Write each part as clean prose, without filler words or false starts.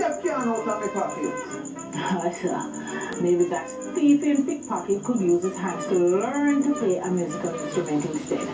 a can out of my pocket. Maybe that thief in pickpocket could use his hands to learn to play a musical instrument instead.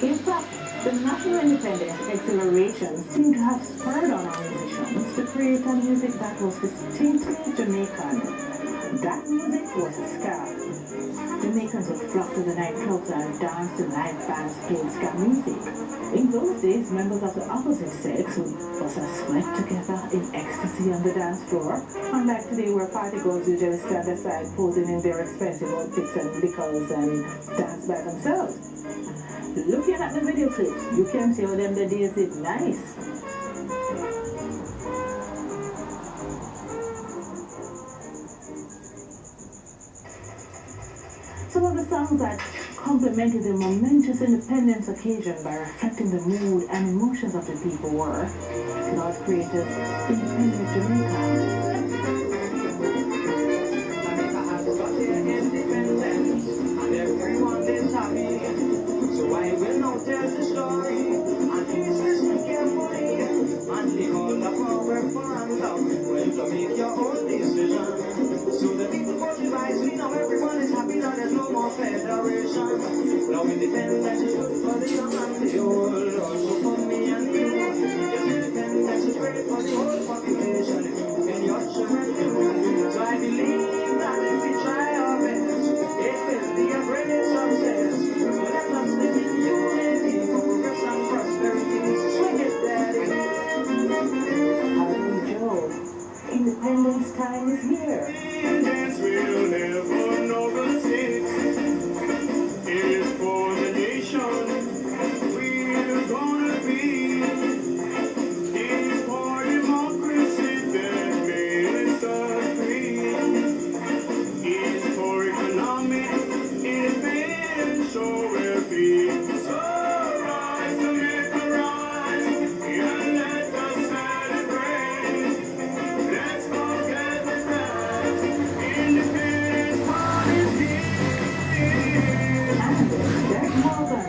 In fact, the national independence exhilaration seemed to have spurred on our musicians to create a music that was distinctly Jamaican. That music was ska. Jamaicans would flock to the nightclubs and dance to live bands playing ska music. In those days, members of the opposite sex would bust a sweat together in ecstasy on the dance floor, unlike today where party girls usually stand aside posing in their expensive outfits and liquors and dance by themselves. Looking at the video clips, you can see how them the days did nice. Some of the songs that complemented the momentous independence occasion by reflecting the mood and emotions of the people were Lord Creator's Independent Jamaica. So I will now tell the story, and please listen carefully, and take all the power from love when to make your own decision. So the people vote wisely, now everyone is happy, now there's no more federation. Now independence is good for the young and the old, also for me and you. Yes, independence is great for the whole population, and your children too. So I believe that if we try our best, it will be a great success. So let us live in unity, progress and prosperity. Swing it, Daddy. Hallelujah, Joe. Independence time is here. Independence will never know the six. It is for the nation. We're gonna be. It is for democracy that makes us free. It is for economic independence, so we'll be. So rise, Jamaica, rise, and let us celebrate. Let's forget the past. Independence party is here. And there's more than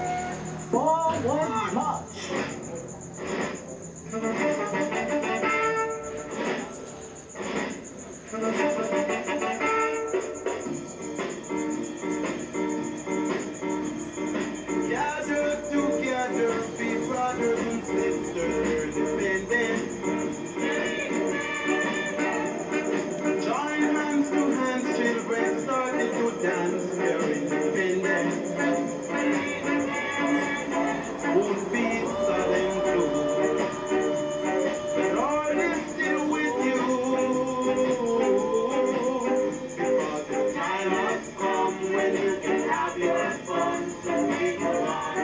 forward march. Gather together, be brothers and sisters, independent. Join hands to hands, children started to dance, we're independent. Won't be silent too. The Lord is still with you. Because the time has come when you can have your fun, so we go on.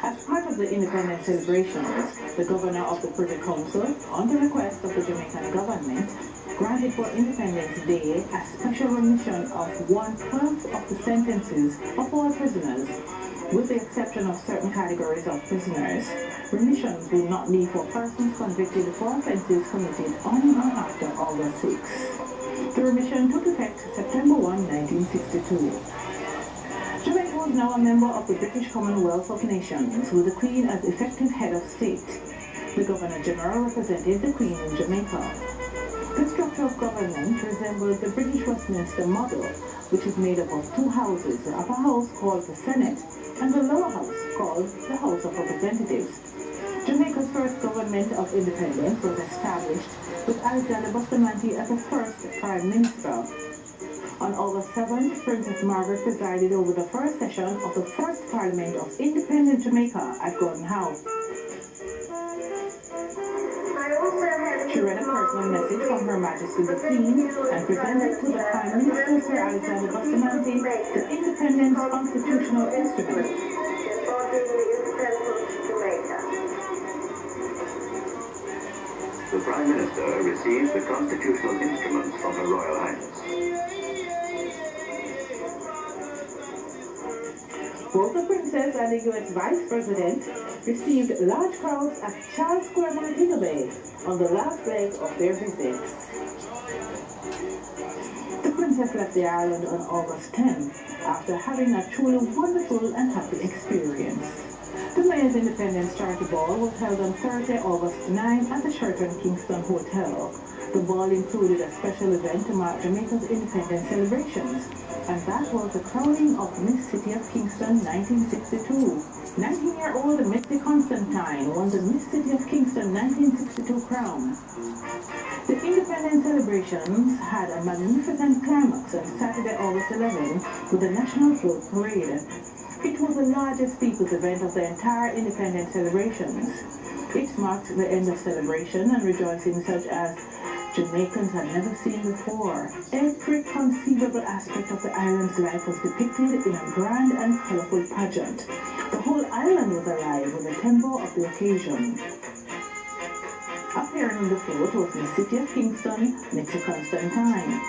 As part of the independence celebrations, the governor of the Privy Council, on the request of the Jamaican government, granted for Independence Day a special remission of 1/12 of the sentences of all prisoners. With the exception of certain categories of prisoners, remissions will not be for persons convicted for offences committed on or after August 6. The remission took effect September 1, 1962. Jamaica was now a member of the British Commonwealth of Nations, with the Queen as effective head of state. The Governor-General represented the Queen in Jamaica. The structure of government resembles the British Westminster model, which is made up of two houses, the upper house called the Senate and the lower house called the House of Representatives. Jamaica's first government of independence was established with Alexander Bustamante as the first Prime Minister. On August 7th, Princess Margaret presided over the first session of the first Parliament of Independent Jamaica at Gordon House. She read a personal message from Her Majesty the Queen and presented to the Prime Minister Sir Alexander Bustamante the independence constitutional instrument. The Prime Minister receives the constitutional instruments from Her Royal Highness. Both the Princess and the U.S. Vice President received large crowds at Charles Square, Montego Bay on the last leg of their visits. The Princess left the island on August 10 after having a truly wonderful and happy experience. The Men's Independence Charity Ball was held on Thursday, August 9 at the Sheraton Kingston Hotel. The ball included a special event to mark Jamaica's independence celebrations, and that was the crowning of Miss City of Kingston 1962. 19-year-old Missy Constantine won the Miss City of Kingston 1962 crown. The independence celebrations had a magnificent climax on Saturday, August 11 with the National Float Parade. It was the largest people's event of the entire independence celebrations. It marked the end of celebration and rejoicing such as Jamaicans had never seen before. Every conceivable aspect of the island's life was depicted in a grand and colorful pageant. The whole island was alive with the tempo of the occasion. Appearing on the float was the City of Kingston, Missy Constantine.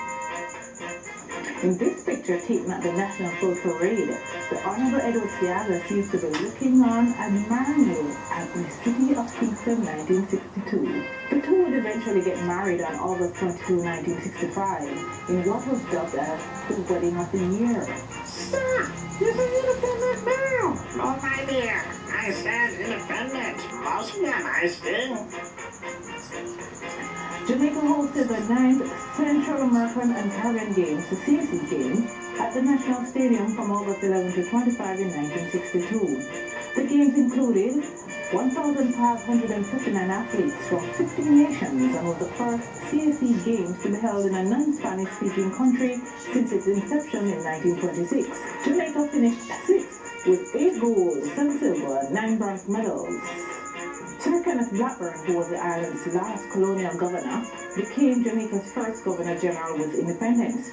In this picture taken at the National Float Parade, the Honorable Edward Siaga seems to be looking on admiringly at the City of Kingston 1962. The two would eventually get married on August 22, 1965, in what was dubbed as the wedding of the year. Sir, you're independent now! Oh, my dear, I said independent. Must be a nice thing. Jamaica hosted the 9th Central American and Caribbean Games, the CAC Games, at the National Stadium from August 11 to 25 in 1962. The games included 1,559 athletes from 15 nations and was the first CAC Games to be held in a non-Spanish speaking country since its inception in 1926. Jamaica finished 6th with 8 gold, 7 silver, and 9 bronze medals. Sir Kenneth Blackburn, who was the island's last colonial governor, became Jamaica's first Governor General with independence.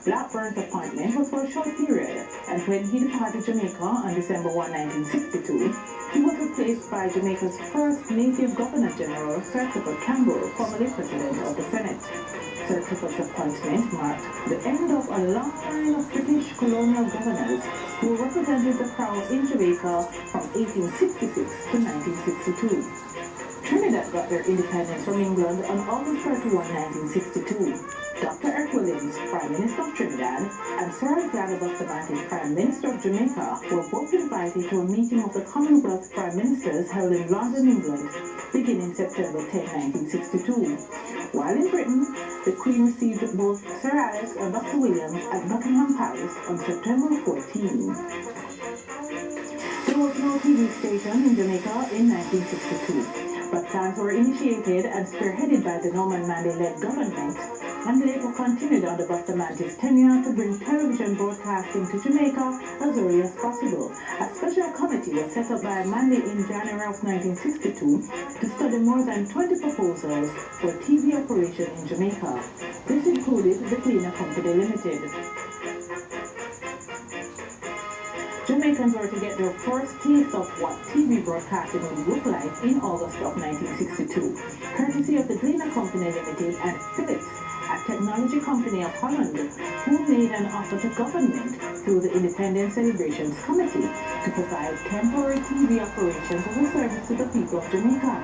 Blackburn's appointment was for a short period, and when he departed Jamaica on December 1, 1962, he was replaced by Jamaica's first native Governor General, Sir Clifford Campbell, formerly President of the Senate. Sir Clifford's appointment marked the end of a long line of British colonial governors who represented the crown in Jamaica from 1866 to 1962. Trinidad got their independence from England on August 31, 1962. Dr. Eric Williams, Prime Minister of Trinidad, and Sir Alexander Bustamante, Prime Minister of Jamaica, were both invited to a meeting of the Commonwealth Prime Ministers held in London, England, beginning September 10, 1962. While in Britain, the Queen received both Sir Alex and Dr. Williams at Buckingham Palace on September 14. There was no TV station in Jamaica in 1962, but plans were initiated and spearheaded by the Norman Manley-led government, and later continued under Bustamante's tenure to bring television broadcasting to Jamaica as early as possible. A special committee was set up by Manley in January of 1962 to study more than 20 proposals for TV operation in Jamaica. This included the Cleaner Company Limited. Jamaicans were to get their first taste of what TV broadcasting would look like in August of 1962, courtesy of the Cleaner Company Limited and Philips, a technology company of Holland, who made an offer to government through the Independence Celebrations Committee to provide temporary TV operations as a service to the people of Jamaica.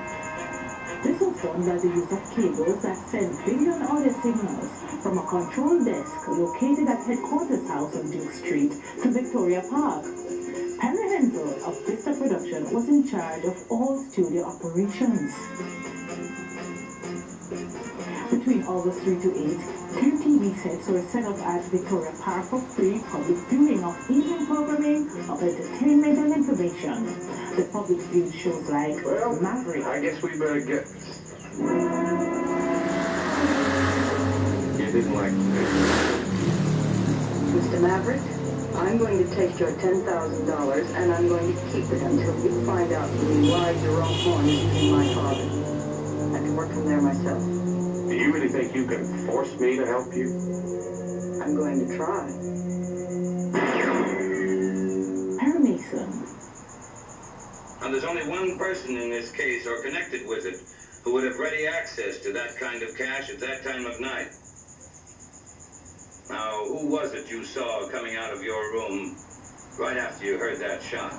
This was done by the use of cables that sent billion audio signals from a control desk located at Headquarters House on Duke Street to Victoria Park. Perry Hensel of Vista Production was in charge of all studio operations. Between August 3 to 8, 10 TV sets were set up at Victoria Park for free public viewing of evening programming, of entertainment and information. The public viewed shows like Maverick. I guess we better get... You didn't like this. Mr. Maverick, I'm going to take your $10,000 and I'm going to keep it until you find out why Jerome Horn is using my father. I can work from there myself. Do you really think you can force me to help you? I'm going to try. Perry Mason. And there's only one person in this case or connected with it who would have ready access to that kind of cash at that time of night. Now, who was it you saw coming out of your room right after you heard that shot?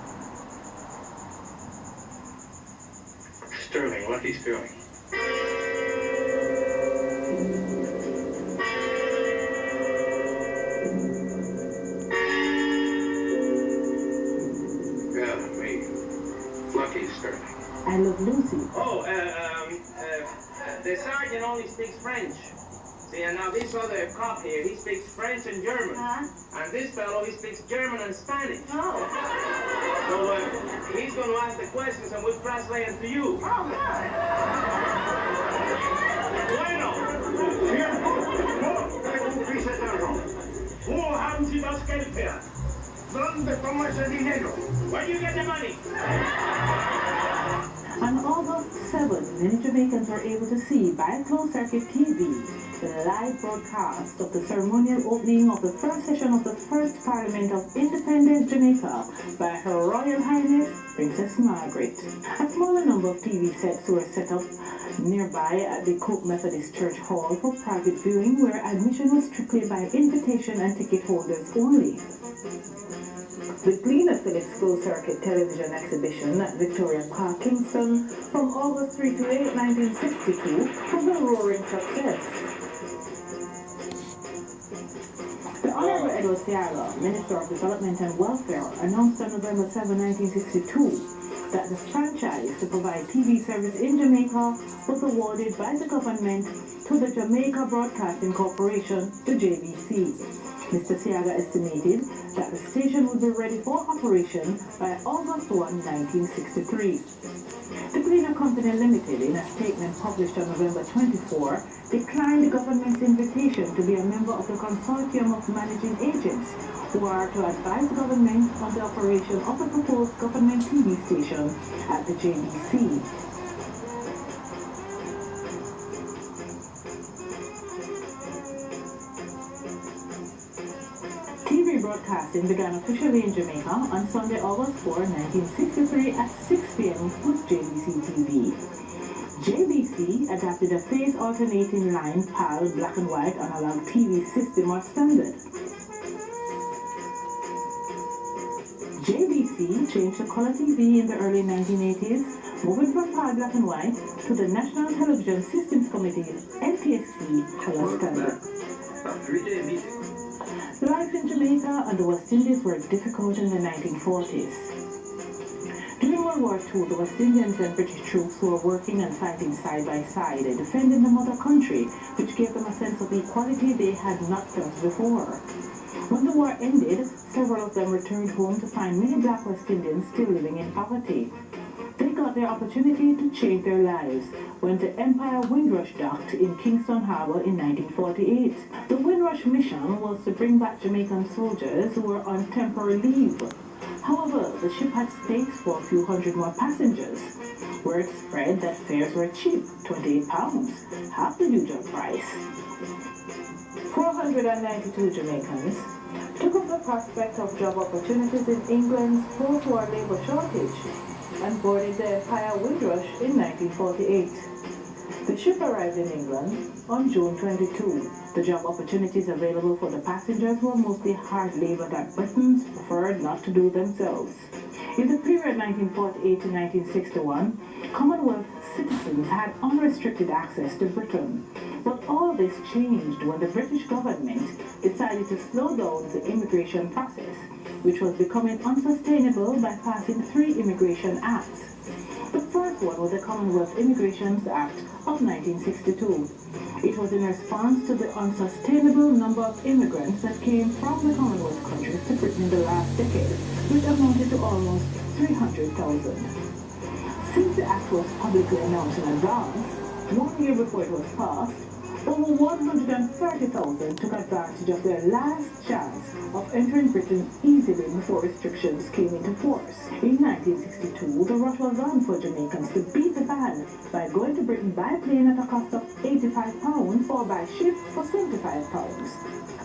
Sterling, Lucky Sterling. Yeah, me. JVC. Oh, the sergeant only speaks French. See, and now this other cop here, he speaks French and German. And this fellow, he speaks German and Spanish. Oh. So he's going to ask the questions and we'll translate them to you. Oh, good. Bueno. Wo haben Sie das Geld her? ¿Dónde toma ese dinero? Where do you get the money? On August 7, many Jamaicans were able to see by closed-circuit TV the live broadcast of the ceremonial opening of the first session of the first Parliament of Independent Jamaica by Her Royal Highness Princess Margaret. A smaller number of TV sets were set up nearby at the Cook Methodist Church Hall for private viewing, where admission was strictly by invitation and ticket holders only. The Gleaner Phillips closed-circuit television exhibition at Victoria Park, Kingston, from August 3 to 8, 1962, was a roaring success. The Honorable Edward Siaga, Minister of Development and Welfare, announced on November 7, 1962, that the franchise to provide TV service in Jamaica was awarded by the government to the Jamaica Broadcasting Corporation, the JVC. Mr. Siaga estimated that the station would be ready for operation by August 1, 1963. The Gleaner Company Limited, in a statement published on November 24, declined the government's invitation to be a member of the consortium of managing agents who are to advise the government on the operation of the proposed government TV station at the JVC. TV broadcasting began officially in Jamaica on Sunday, August 4, 1963 at 6 p.m. with JVC TV. JVC adopted a phase alternating line PAL black and white analog TV system or standard. JVC changed to color TV in the early 1980s, moving from PAL black and white to the National Television Systems Committee NTSC color standard. A 3-day meeting. Life in Jamaica and the West Indies were difficult in the 1940s. During World War II, the West Indians and British troops were working and fighting side by side, defending the mother country, which gave them a sense of equality they had not felt before. When the war ended, several of them returned home to find many black West Indians still living in poverty. They got their opportunity to change their lives when the Empire Windrush docked in Kingston Harbor in 1948. The Windrush mission was to bring back Jamaican soldiers who were on temporary leave. However, the ship had space for a few hundred more passengers. Word spread that fares were cheap, £28, half the usual price. 492 Jamaicans took up the prospect of job opportunities in England's post-war labor shortage and boarded the Empire Windrush in 1948. The ship arrived in England on June 22. The job opportunities available for the passengers were mostly hard labor that Britons preferred not to do themselves. In the period 1948 to 1961, Commonwealth citizens had unrestricted access to Britain. But all this changed when the British government decided to slow down the immigration process, which was becoming unsustainable by passing 3 immigration acts. The first one was the Commonwealth Immigrations Act of 1962. It was in response to the unsustainable number of immigrants that came from the Commonwealth countries to Britain in the last decade, which amounted to almost 300,000. Since the act was publicly announced in advance, 1 year before it was passed, over 130,000 took advantage of their last chance of entering Britain easily before restrictions came into force. In 1962, the rush was on for Jamaicans to beat the ban by going to Britain by plane at a cost of £85 or by ship for £75.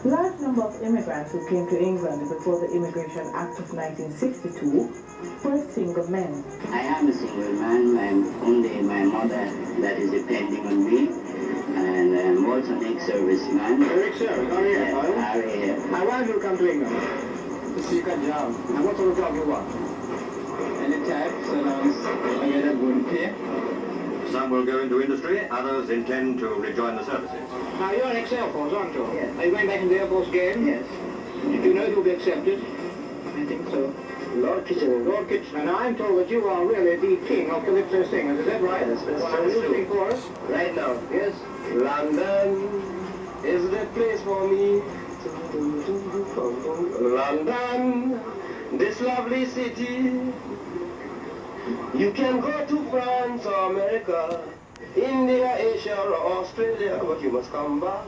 Large number of immigrants who came to England before the Immigration Act of 1962 were single men. I am a single man. I'm only my mother that is depending on me. And I'm also an ex-serviceman. Ex-service? Are you here? RAF. Now, why have you come to England? To seek a job. And what sort of job you want? Any type, so long as I get a good pay. Some will go into industry, others intend to rejoin the services. Now, you're an ex-Air Force, aren't you? Yes. Are you going back into the Air Force again? Yes. Do you know if you'll be accepted? I think so. Lord Kitchener. Lord Kitchener. Now I'm told that you are really the king of calypso singers. Is that right? Yes, that's Will you true. sing for us? Right now. Yes. London is the place for me. London, this lovely city. You can go to France or America, India, Asia or Australia, but you must come back